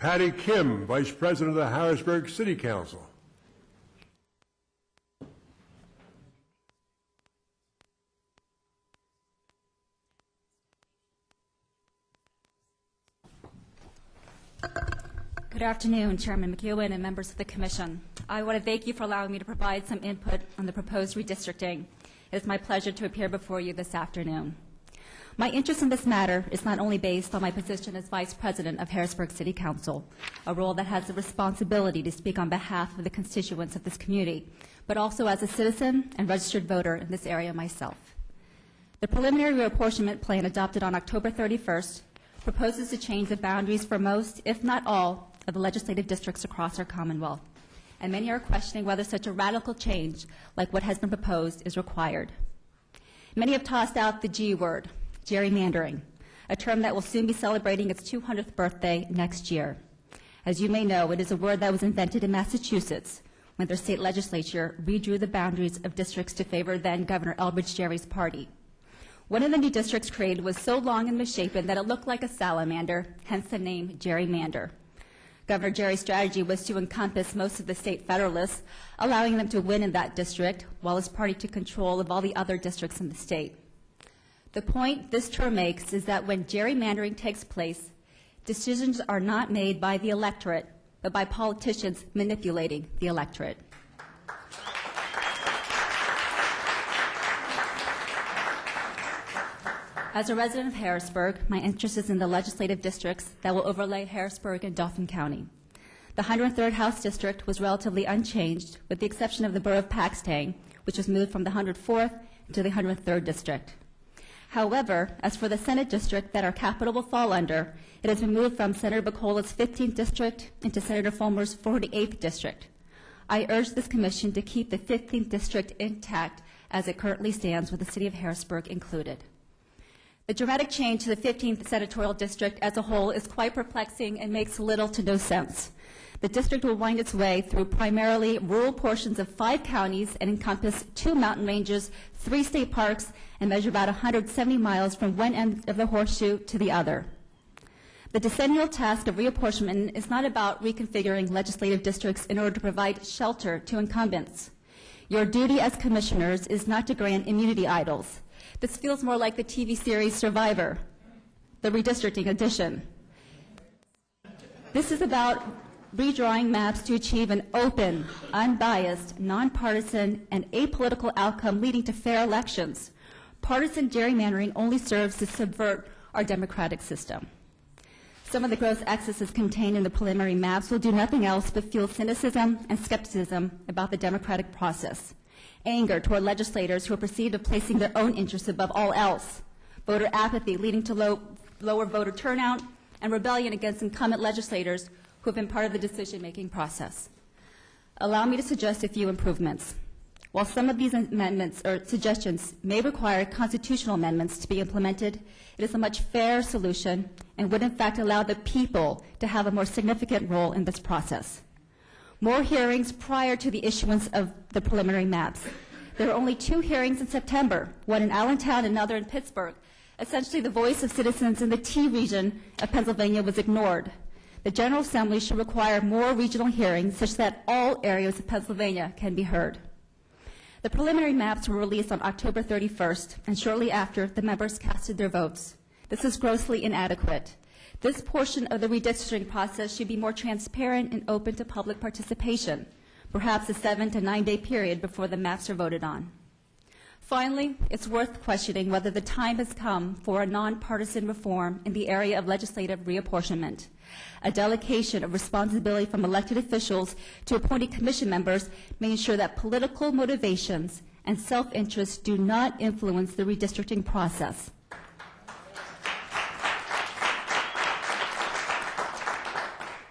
Patty Kim, Vice President of the Harrisburg City Council. Good afternoon, Chairman McEwen and members of the Commission. I want to thank you for allowing me to provide some input on the proposed redistricting. It is my pleasure to appear before you this afternoon. My interest in this matter is not only based on my position as Vice President of Harrisburg City Council, a role that has the responsibility to speak on behalf of the constituents of this community, but also as a citizen and registered voter in this area myself. The preliminary reapportionment plan adopted on October 31st proposes to change the boundaries for most, if not all, of the legislative districts across our Commonwealth. And many are questioning whether such a radical change, like what has been proposed, is required. Many have tossed out the G word, gerrymandering, a term that will soon be celebrating its 200th birthday next year. As you may know, it is a word that was invented in Massachusetts when their state legislature redrew the boundaries of districts to favor then Governor Elbridge Gerry's party. One of the new districts created was so long and misshapen that it looked like a salamander, hence the name gerrymander. Governor Gerry's strategy was to encompass most of the state federalists, allowing them to win in that district, while his party took control of all the other districts in the state. The point this term makes is that when gerrymandering takes place, decisions are not made by the electorate, but by politicians manipulating the electorate. As a resident of Harrisburg, my interest is in the legislative districts that will overlay Harrisburg and Dauphin County. The 103rd House District was relatively unchanged, with the exception of the borough of Paxton, which was moved from the 104th to the 103rd District. However, as for the Senate District that our capital will fall under, it has been moved from Senator Bacola's 15th District into Senator Fulmer's 48th District. I urge this Commission to keep the 15th District intact as it currently stands, with the City of Harrisburg included. The dramatic change to the 15th senatorial district as a whole is quite perplexing and makes little to no sense. The district will wind its way through primarily rural portions of 5 counties and encompass 2 mountain ranges, 3 state parks, and measure about 170 miles from one end of the horseshoe to the other. The decennial task of reapportionment is not about reconfiguring legislative districts in order to provide shelter to incumbents. Your duty as commissioners is not to grant immunity idols. This feels more like the TV series Survivor, the redistricting edition. This is about redrawing maps to achieve an open, unbiased, nonpartisan, and apolitical outcome leading to fair elections. Partisan gerrymandering only serves to subvert our democratic system. Some of the gross excesses contained in the preliminary maps will do nothing else but fuel cynicism and skepticism about the democratic process. Anger toward legislators who are perceived of placing their own interests above all else, voter apathy leading to lower voter turnout, and rebellion against incumbent legislators who have been part of the decision-making process. Allow me to suggest a few improvements. While some of these amendments or suggestions may require constitutional amendments to be implemented, it is a much fairer solution and would in fact allow the people to have a more significant role in this process. More hearings prior to the issuance of the preliminary maps. There were only 2 hearings in September, one in Allentown and another in Pittsburgh. Essentially, the voice of citizens in the T region of Pennsylvania was ignored. The General Assembly should require more regional hearings such that all areas of Pennsylvania can be heard. The preliminary maps were released on October 31st, and shortly after, the members casted their votes. This is grossly inadequate. This portion of the redistricting process should be more transparent and open to public participation, perhaps a 7 to 9 day period before the maps are voted on. Finally, it's worth questioning whether the time has come for a nonpartisan reform in the area of legislative reapportionment. A delegation of responsibility from elected officials to appointed commission members may ensure that political motivations and self-interest do not influence the redistricting process.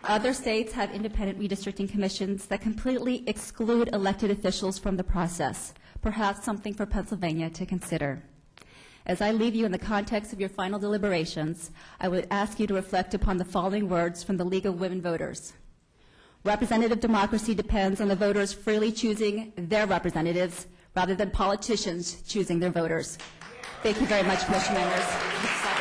Other states have independent redistricting commissions that completely exclude elected officials from the process, perhaps something for Pennsylvania to consider. As I leave you in the context of your final deliberations, I would ask you to reflect upon the following words from the League of Women Voters. Representative democracy depends on the voters freely choosing their representatives rather than politicians choosing their voters. Thank you very much, Commission members.